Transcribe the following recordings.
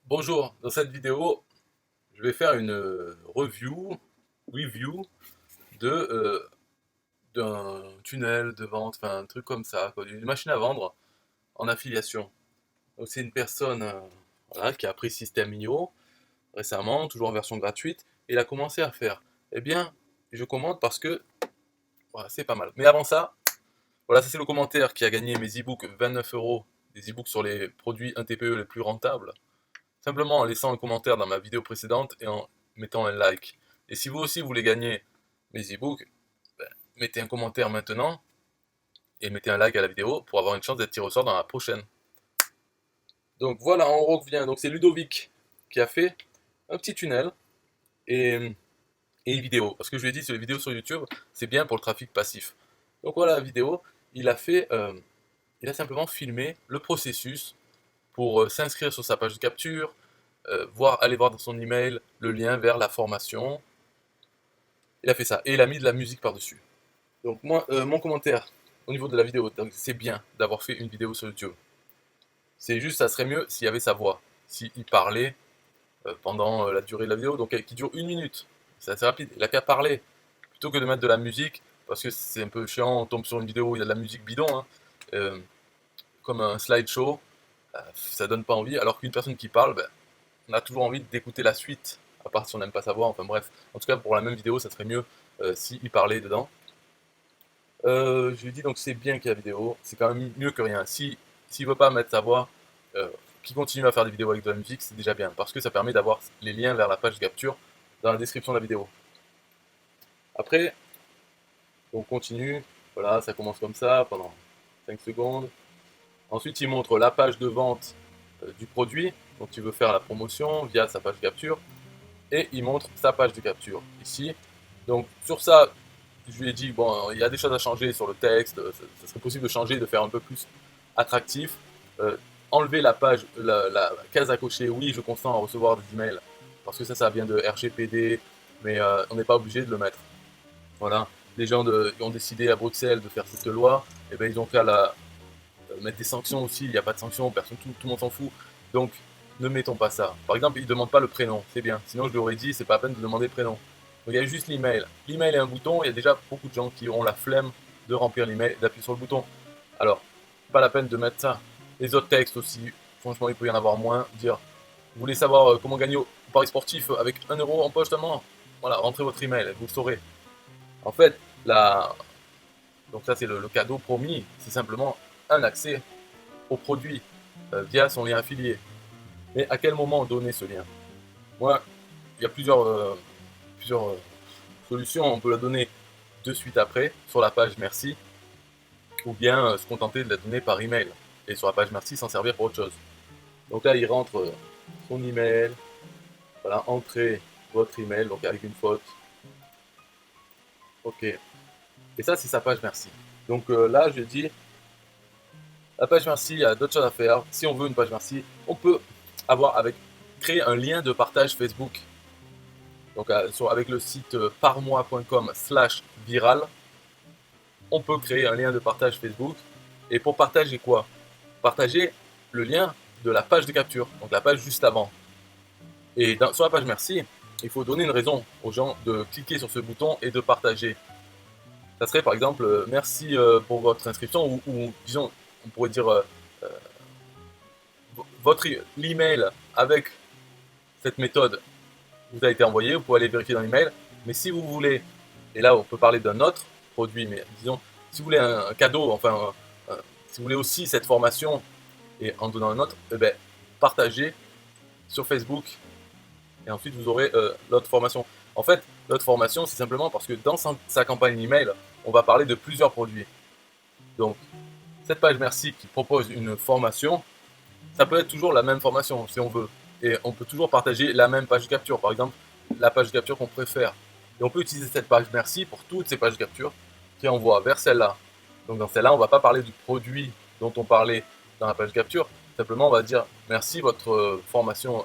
Bonjour, dans cette vidéo, je vais faire une review d'un tunnel de vente, enfin un truc comme ça, quoi, d'une machine à vendre en affiliation. Donc c'est une personne voilà, qui a pris System.io récemment, toujours en version gratuite, et il a commencé à faire. Eh bien, je commente parce que voilà, c'est pas mal. Mais avant ça, voilà, ça c'est le commentaire qui a gagné mes e-books 29 euros, des e-books sur les produits 1 TPE les plus rentables. Simplement en laissant un commentaire dans ma vidéo précédente et en mettant un like. Et si vous aussi voulez gagner mes e-books, ben, mettez un commentaire maintenant et mettez un like à la vidéo pour avoir une chance d'être tiré au sort dans la prochaine. Donc voilà, on revient. Donc c'est Ludovic qui a fait un petit tunnel et, et une vidéo. Parce que je lui ai dit, sur les vidéos sur YouTube, c'est bien pour le trafic passif. Donc voilà la vidéo. Il a simplement filmé le processus pour s'inscrire sur sa page de capture, aller voir dans son email le lien vers la formation. Il a fait ça et il a mis de la musique par-dessus. Donc moi, mon commentaire au niveau de la vidéo, c'est bien d'avoir fait une vidéo sur YouTube. C'est juste, ça serait mieux s'il y avait sa voix, s'il parlait pendant la durée de la vidéo, donc qui dure 1 minute. C'est assez rapide. Il a qu'à parler plutôt que de mettre de la musique, parce que c'est un peu chiant. On tombe sur une vidéo où il y a de la musique bidon, hein, euh, comme un slideshow. Ça donne pas envie. Alors qu'une personne qui parle, ben, on a toujours envie d'écouter la suite, à part si on n'aime pas sa voix. Enfin bref, en tout cas pour la même vidéo, ça serait mieux s'il parlait dedans. Je lui dis donc c'est bien qu'il y a la vidéo, c'est quand même mieux que rien. S'il veut pas mettre sa voix, euh, qu'il continue à faire des vidéos avec de la musique, c'est déjà bien, parce que ça permet d'avoir les liens vers la page de capture dans la description de la vidéo. Après, on continue, voilà, ça commence comme ça pendant 5 secondes. Ensuite, il montre la page de vente du produit, donc tu veux faire la promotion via sa page de capture, et il montre sa page de capture ici. Donc sur ça, je lui ai dit, bon, il y a des choses à changer sur le texte, ça serait possible de changer, de faire un peu plus attractif. Euh, Enlever la page, la case à cocher, oui, je consens à recevoir des emails, parce que ça vient de RGPD, mais on n'est pas obligé de le mettre. Voilà, les gens ont décidé à Bruxelles de faire cette loi, et ben ils ont fait mettre des sanctions aussi, il n'y a pas de sanctions, tout le monde s'en fout. Donc, ne mettons pas ça. Par exemple, ils ne demandent pas le prénom, c'est bien. Sinon, je lui aurais dit, c'est pas la peine de demander le prénom. Donc, il y a juste l'email. L'email est un bouton, il y a déjà beaucoup de gens qui auront la flemme de remplir l'email, d'appuyer sur le bouton. Alors, pas la peine de mettre ça. Les autres textes aussi, franchement, il peut y en avoir moins. Dire, vous voulez savoir comment gagner au pari sportif avec 1 euro en poche seulement? Voilà, rentrez votre email, vous le saurez. En fait, la... donc ça c'est le cadeau promis, c'est simplement un accès au produit via son lien affilié. Mais à quel moment donner ce lien? Moi, il y a plusieurs solutions. On peut la donner de suite après sur la page merci, ou bien se contenter de la donner par email et sur la page merci s'en servir pour autre chose. Donc là, il rentre son email, voilà, entrez votre email, donc avec une faute. Ok. Et ça, c'est sa page merci. Donc là, je dis, la page merci, il y a d'autres choses à faire. Si on veut une page merci, on peut créer un lien de partage Facebook. Donc avec le site parmois.com/viral, on peut créer un lien de partage Facebook. Et pour partager quoi? Partager le lien de la page de capture, donc la page juste avant. Et sur la page merci, il faut donner une raison aux gens de cliquer sur ce bouton et de partager. Ça serait par exemple merci pour votre inscription, ou disons, on pourrait dire euh, votre l'email avec cette méthode vous a été envoyé, vous pouvez aller vérifier dans l'email. Mais si vous voulez, et là on peut parler d'un autre produit, mais disons, si vous voulez un cadeau, enfin, si vous voulez aussi cette formation et en donnant un autre, eh ben, partagez sur Facebook et ensuite vous aurez l'autre formation. En fait, l'autre formation, c'est simplement parce que dans sa campagne email, on va parler de plusieurs produits. Donc, cette page merci qui propose une formation, ça peut être toujours la même formation si on veut. Et on peut toujours partager la même page de capture, par exemple la page de capture qu'on préfère. Et on peut utiliser cette page merci pour toutes ces pages de capture qui envoient vers celle-là. Donc dans celle-là, on ne va pas parler du produit dont on parlait dans la page de capture. Simplement, on va dire merci, votre formation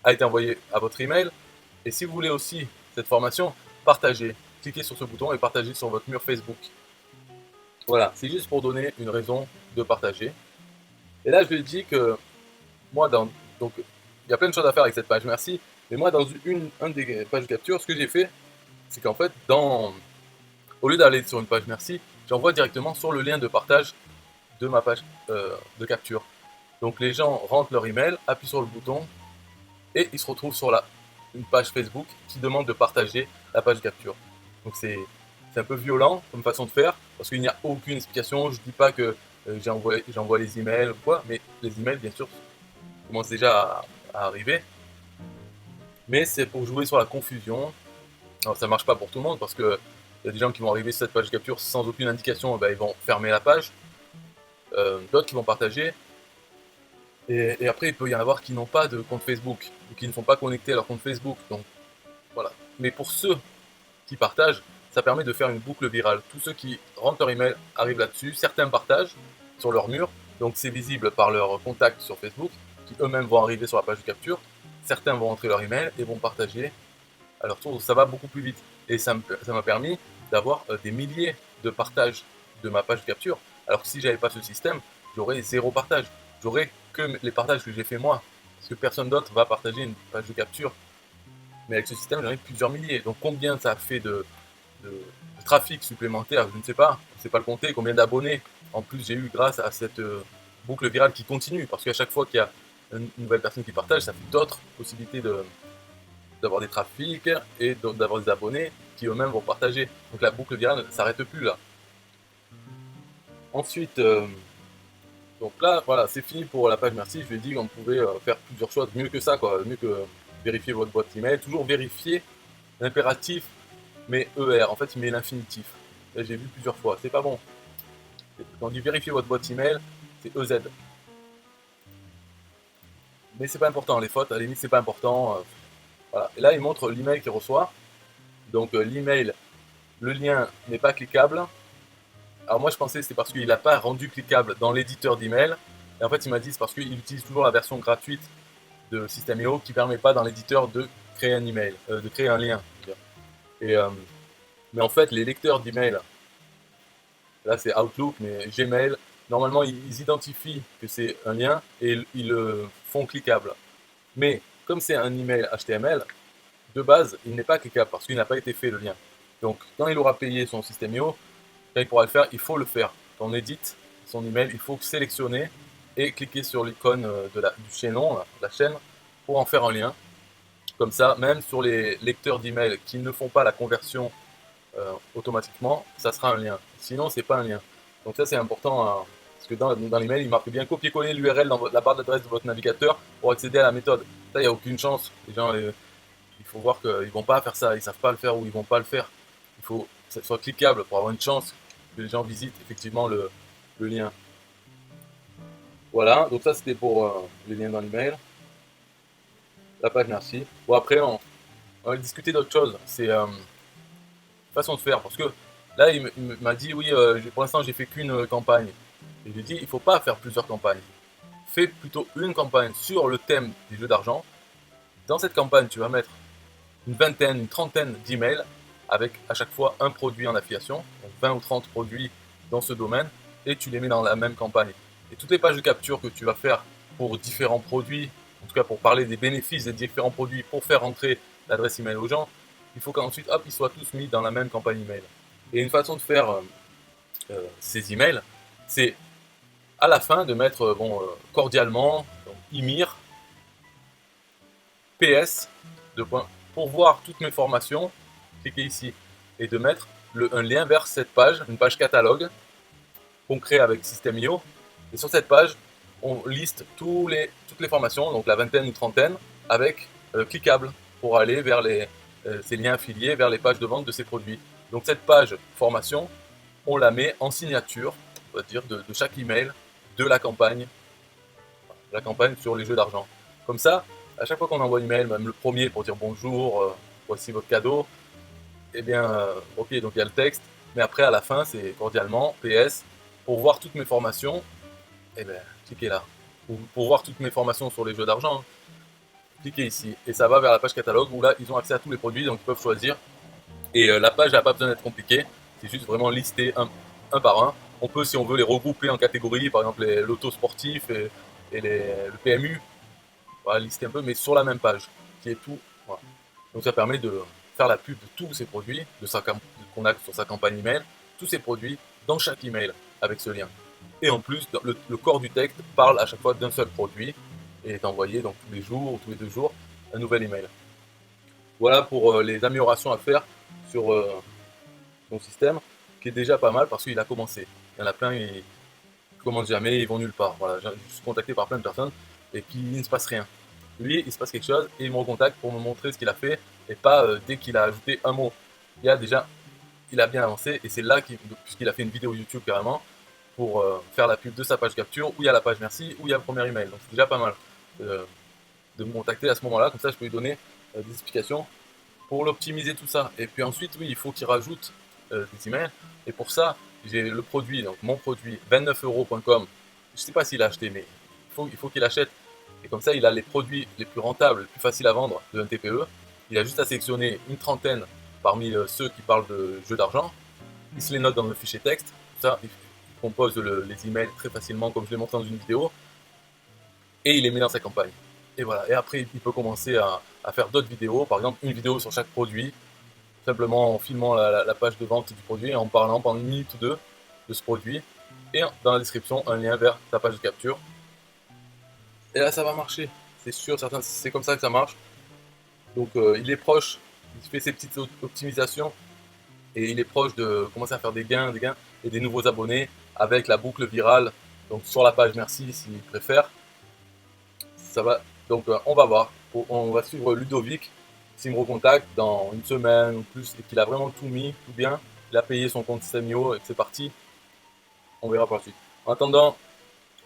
a été envoyée à votre email. Et si vous voulez aussi cette formation, partagez. Cliquez sur ce bouton et partagez sur votre mur Facebook. Voilà, c'est juste pour donner une raison de partager. Et là, je lui ai dit que moi, donc, il y a plein de choses à faire avec cette page merci. Mais moi, dans une des pages de capture, ce que j'ai fait, c'est qu'en fait, au lieu d'aller sur une page merci, j'envoie directement sur le lien de partage de ma page de capture. Donc les gens rentrent leur email, appuient sur le bouton et ils se retrouvent sur une page Facebook qui demande de partager la page de capture. Donc c'est un peu violent comme façon de faire parce qu'il n'y a aucune explication. Je ne dis pas que j'envoie les emails ou quoi, mais les emails bien sûr commencent déjà à arriver. Mais c'est pour jouer sur la confusion. Alors ça marche pas pour tout le monde parce que il y a des gens qui vont arriver sur cette page de capture sans aucune indication, ben, ils vont fermer la page. D'autres qui vont partager. Et après, il peut y en avoir qui n'ont pas de compte Facebook ou qui ne sont pas connectés à leur compte Facebook. Donc voilà. Mais pour ceux qui partagent, ça permet de faire une boucle virale. Tous ceux qui rentrent leur email arrivent là-dessus. Certains partagent sur leur mur, donc c'est visible par leurs contacts sur Facebook, qui eux-mêmes vont arriver sur la page de capture. Certains vont rentrer leur email et vont partager à leur tour. Ça va beaucoup plus vite. Et ça m'a permis d'avoir des milliers de partages de ma page de capture. Alors que si j'avais pas ce système, j'aurais 0 partage. J'aurais que les partages que j'ai fait moi. Parce que personne d'autre va partager une page de capture. Mais avec ce système, j'en ai plusieurs milliers. Donc combien ça fait de trafic supplémentaire, je ne sais pas. Je ne sais pas le compter. Combien d'abonnés en plus j'ai eu grâce à cette boucle virale qui continue. Parce qu'à chaque fois qu'il y a une nouvelle personne qui partage, ça fait d'autres possibilités d'avoir des trafics et d'avoir des abonnés qui eux-mêmes vont partager. Donc la boucle virale ne s'arrête plus là. Ensuite, donc là, voilà, c'est fini pour la page merci. Je lui ai dit qu'on pouvait faire plusieurs choses mieux que ça, quoi. Mieux que vérifier votre boîte email. Toujours vérifier l'impératif, mais ER. En fait, il met l'infinitif. J'ai vu plusieurs fois. C'est pas bon. Quand on dit vérifier votre boîte email, c'est EZ. Mais c'est pas important. Les fautes, à la limite, c'est pas important. Voilà. Et là, il montre l'email qu'il reçoit. Donc l'email, le lien n'est pas cliquable. Alors moi je pensais que c'était parce qu'il n'a pas rendu cliquable dans l'éditeur d'email. Et en fait il m'a dit c'est parce qu'il utilise toujours la version gratuite de System.io qui ne permet pas dans l'éditeur de créer un email, de créer un lien. Et, mais en fait les lecteurs d'email, là c'est Outlook, mais Gmail, normalement ils identifient que c'est un lien et ils le font cliquable. Mais comme c'est un email HTML, de base il n'est pas cliquable parce qu'il n'a pas été fait le lien. Donc quand il aura payé son System.io, quand il pourra le faire, il faut le faire. Quand on édite son email, il faut sélectionner et cliquer sur l'icône du chaînon, la chaîne, pour en faire un lien. Comme ça, même sur les lecteurs d'email qui ne font pas la conversion automatiquement, ça sera un lien. Sinon, c'est pas un lien. Donc ça, c'est important, hein, parce que dans l'email, il marque bien copier-coller l'URL dans la barre d'adresse de votre navigateur pour accéder à la méthode. Ça, il n'y a aucune chance. Les gens, il faut voir qu'ils ne vont pas faire ça, ils ne savent pas le faire ou ils ne vont pas le faire. Il faut que ça soit cliquable pour avoir une chance que les gens visitent effectivement le lien. Voilà, donc ça c'était pour les liens dans l'email. La page merci. Bon après on va discuter d'autre chose, c'est façon de faire, parce que là il m'a dit oui pour l'instant j'ai fait qu'une campagne. Et je lui ai dit il ne faut pas faire plusieurs campagnes. Fais plutôt une campagne sur le thème des jeux d'argent. Dans cette campagne tu vas mettre une vingtaine, une trentaine d'emails avec à chaque fois un produit en affiliation, donc 20 ou 30 produits dans ce domaine, et tu les mets dans la même campagne. Et toutes les pages de capture que tu vas faire pour différents produits, en tout cas pour parler des bénéfices des différents produits, pour faire entrer l'adresse email aux gens, il faut qu'ensuite, hop, ils soient tous mis dans la même campagne email. Et une façon de faire ces emails, c'est à la fin de mettre cordialement, donc, Imir, PS, pour voir toutes mes formations, cliquez ici, et de mettre un lien vers cette page, une page catalogue qu'on crée avec System.io. Et sur cette page, on liste toutes les formations, donc la vingtaine ou trentaine, avec cliquable pour aller vers ces liens affiliés, vers les pages de vente de ces produits. Donc cette page formation, on la met en signature, on va dire, de chaque email de la campagne sur les jeux d'argent. Comme ça, à chaque fois qu'on envoie un email, même le premier pour dire bonjour, voici votre cadeau, eh bien, ok, donc il y a le texte, mais après à la fin, c'est cordialement, PS, pour voir toutes mes formations, eh bien, cliquez là. Pour voir toutes mes formations sur les jeux d'argent, hein, cliquez ici. Et ça va vers la page catalogue où là, ils ont accès à tous les produits, donc ils peuvent choisir. Et la page n'a pas besoin d'être compliquée, c'est juste vraiment lister un par un. On peut, si on veut, les regrouper en catégories, par exemple l'auto sportif et le PMU. voilà, lister un peu, mais sur la même page, qui est tout. Voilà. Donc ça permet de faire la pub de tous ces produits, qu'on a sur sa campagne email, tous ces produits dans chaque email avec ce lien. Et en plus, le corps du texte parle à chaque fois d'un seul produit et est envoyé donc tous les jours ou tous les 2 jours un nouvel email. Voilà pour les améliorations à faire sur son système, qui est déjà pas mal parce qu'il a commencé. Il y en a plein, ils ne commencent jamais, ils vont nulle part. Voilà, je suis contacté par plein de personnes et puis il ne se passe rien. Lui, il se passe quelque chose et il me recontacte pour me montrer ce qu'il a fait et pas dès qu'il a ajouté un mot. Il a bien avancé et c'est là puisqu'il a fait une vidéo YouTube carrément pour faire la pub de sa page capture où il y a la page merci, où il y a le premier email. Donc c'est déjà pas mal de me contacter à ce moment-là, comme ça je peux lui donner des explications pour l'optimiser tout ça. Et puis ensuite, oui, il faut qu'il rajoute des emails et pour ça, j'ai le produit, donc mon produit 29euros.com. Je sais pas s'il a acheté, mais il faut qu'il achète. Et comme ça, il a les produits les plus rentables, les plus faciles à vendre de un TPE. Il a juste à sélectionner une trentaine parmi ceux qui parlent de jeux d'argent. Il se les note dans le fichier texte. Ça, il compose les emails très facilement, comme je l'ai montré dans une vidéo. Et il les met dans sa campagne. Et voilà. Et après, il peut commencer à faire d'autres vidéos. Par exemple, une vidéo sur chaque produit. Simplement en filmant la page de vente du produit et en parlant pendant 1 minute ou 2 de ce produit. Et dans la description, un lien vers sa page de capture. Et là, ça va marcher. C'est sûr, c'est comme ça que ça marche. Donc, il est proche. Il fait ses petites optimisations. Et il est proche de commencer à faire des gains et des nouveaux abonnés avec la boucle virale. Donc, sur la page merci s'il préfère. Ça va. Donc, on va voir. On va suivre Ludovic. S'il me recontacte dans 1 semaine ou plus et qu'il a vraiment tout mis, tout bien, il a payé son compte System.io et que c'est parti, on verra par la suite. En attendant,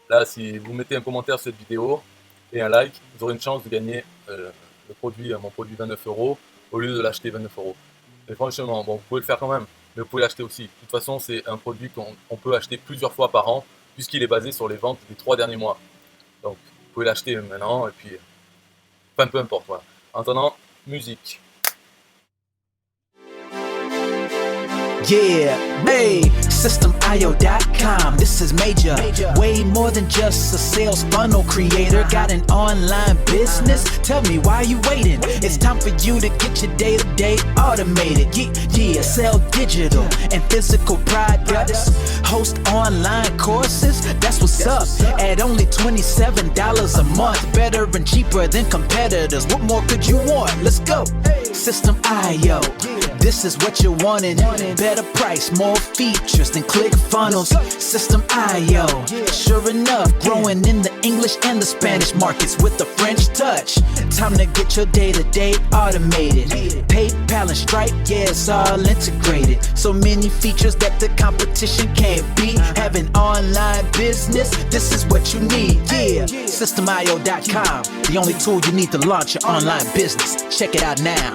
là, si vous mettez un commentaire sur cette vidéo et un like, vous aurez une chance de gagner mon produit 29 € au lieu de l'acheter 29 €. Mais franchement, bon, vous pouvez le faire quand même, mais vous pouvez l'acheter aussi. De toute façon, c'est un produit qu'on peut acheter plusieurs fois par an, puisqu'il est basé sur les ventes des 3 derniers mois. Donc, vous pouvez l'acheter maintenant, et puis, enfin, peu importe, voilà. En attendant, musique. Yeah, hey, systemio.com, this is major. Way more than just a sales funnel creator. Got an online business? Tell me why you waiting. It's time for you to get your day-to-day automated. Yeah, sell digital and physical products. Host online courses, that's what's up. At only $27 a month, better and cheaper than competitors. What more could you want? Let's go. System.io, this is what you're wanting. Better price, more features than ClickFunnels. System.io, sure enough, growing in the English and the Spanish markets with the French touch. Time to get your day-to-day automated. PayPal and Stripe, yeah, it's all integrated. So many features that the competition can't beat. Have an online business, this is what you need. Yeah, systemio.com, the only tool you need to launch your online business. Check it out now.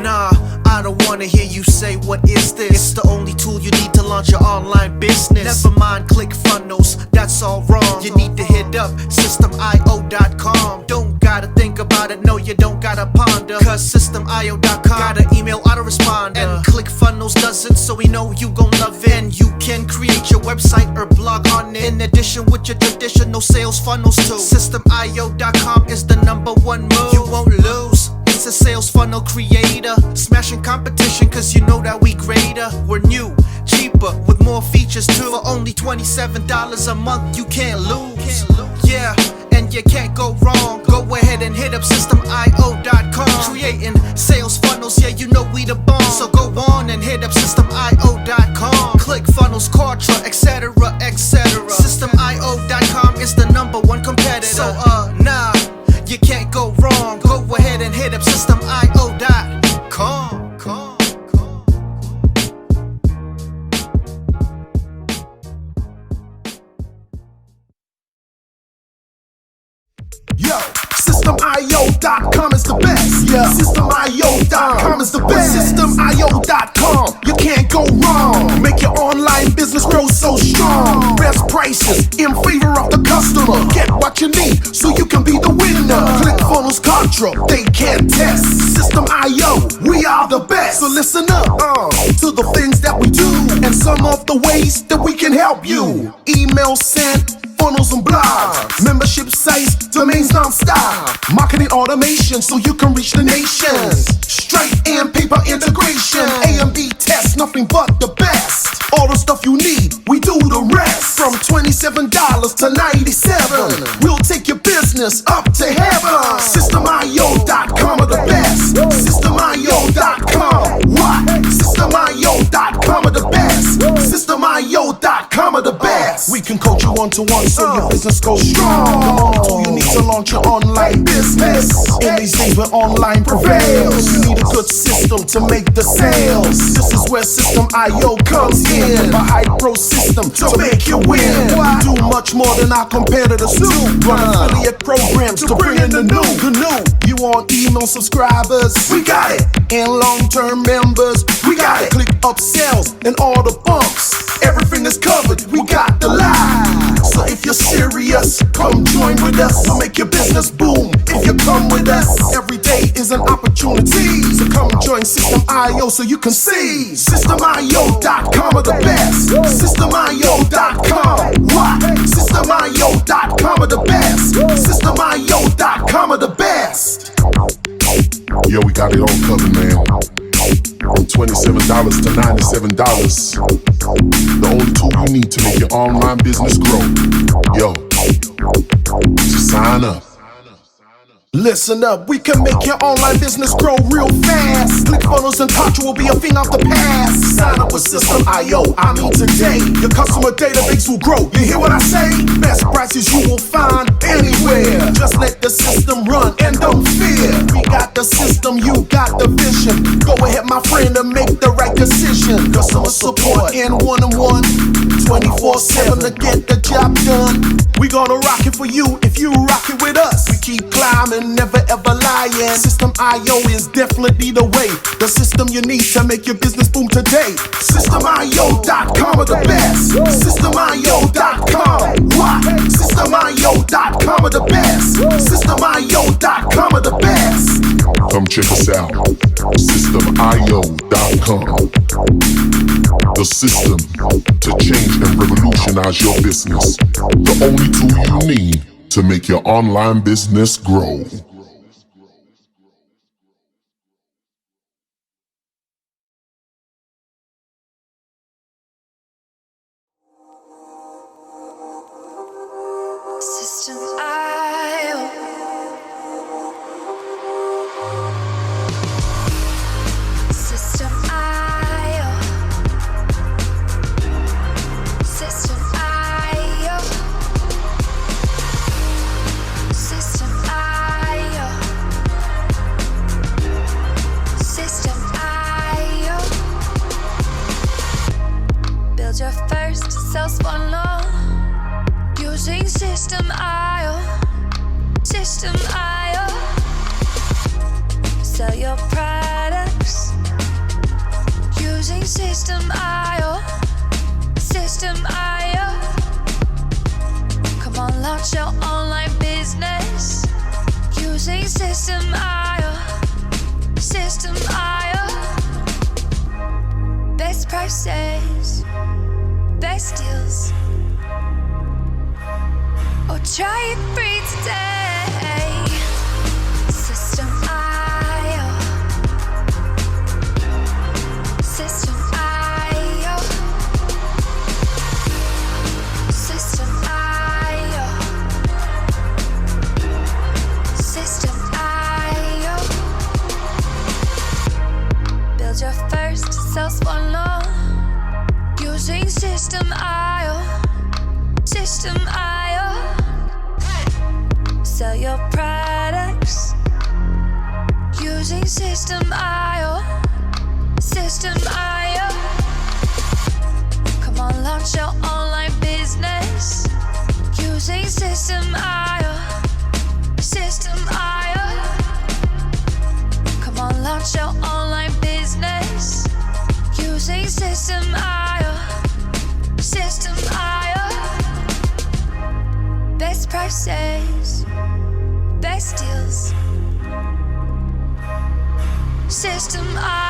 Nah, I don't wanna hear you say what is this. It's the only tool you need to launch your online business. Never mind ClickFunnels, that's all wrong. You need to hit up systemio.com. Don't gotta think about it, no you don't gotta ponder. Cause systemio.com got an email autoresponder. And ClickFunnels doesn't, so we know you gon' love it. And you can create your website or blog on it. In addition with your traditional sales funnels too. Systemio.com is the #1 move. You won't lose. It's a sales funnel creator, smashing competition cause you know that we greater. We're new, cheaper, with more features too. For only $27 a month, you can't lose. Yeah, and you can't go wrong. Go ahead and hit up systemio.com. Creating sales funnels, yeah, you know we the bomb. So go on and hit up systemio.com. ClickFunnels, Kartra, etc, etc. Systemio.com is the #1 competitor. So nah, you can't go wrong. Go ahead and hit up systemio.com. Yo, systemio.com is the best. Yeah, systemio.com is the best. Systemio.com, you can't go wrong. Make your online business grow so strong. Best prices in favor of the customer. Get what you need so you can be the winner. Click quadra, they can't test. System IO, we are the best. So listen up to the things that we do and some of the ways that we can help you. Email sent, funnels and blogs, membership sites, domains non-stop, marketing automation so you can reach the nations. Stripe and paper integration, A and B tests, nothing but the best. All the stuff you need, we do the rest. From $27 to $97, we'll take your business up to heaven. SystemIO.com are the best. SystemIO.com. What? SystemIO.com are the best. SystemIO.com are the best. We can coach you one-to-one so your business goes strong. The only tool you need to launch your online business. In these days where online prevails, you need a good system to make the sales. This is where System IO comes in. A high-pro system to make you win. We do much more than our competitors do. Run affiliate programs to bring in the new. You want email subscribers? We got it. And long-term members? We got it. Click upsells and all the bumps. Everything is covered. We got the lie. So if you're serious, come join with us. We'll make your business boom. If you come with us, every day is an opportunity. So come join System IO so you can see. SystemIO.com are the best. SystemIO.com. What? SystemIO.com are the best. SystemIO.com are the best. Yo, we got it all covered, man. From $27 to $97. The only tool you need to make your online business grow. Yo, just sign up. Listen up, we can make your online business grow real fast. ClickFunnels and Contra will be a thing of the past. Sign up with System IO, I mean today. Your customer database will grow, you hear what I say? Best prices you will find anywhere. Just let the system run and don't fear. We got the system, you got the vision. Go ahead my friend and make the right decision. Customer support in one-on-one, 24/7 to get the job done. We gonna rock it for you if you rock it with us. We keep climbing, never ever lying. System IO is definitely the way. The system you need to make your business boom today. SystemIO.com are the best. SystemIO.com. What? SystemIO.com are the best. SystemIO.com are the best. Come check us out. SystemIO.com. The system to change and revolutionize your business. The only tool you need to make your online business grow. System IO. System IO. System IO. System IO. System IO. Build your first sales funnel using System IO. System IO. Sell your products using System IO. System IO. Come on, launch your online business using System IO. System IO. Best prices, best deals. Or try it free today. System IO. System IO. System IO. System IO. Build your first sales funnel using System IO. System IO. Sell your products using System IO. System IO. Come on, launch your online business using System IO. System IO. Come on, launch your online business using System IO. System IO. Best prices, best deals. System I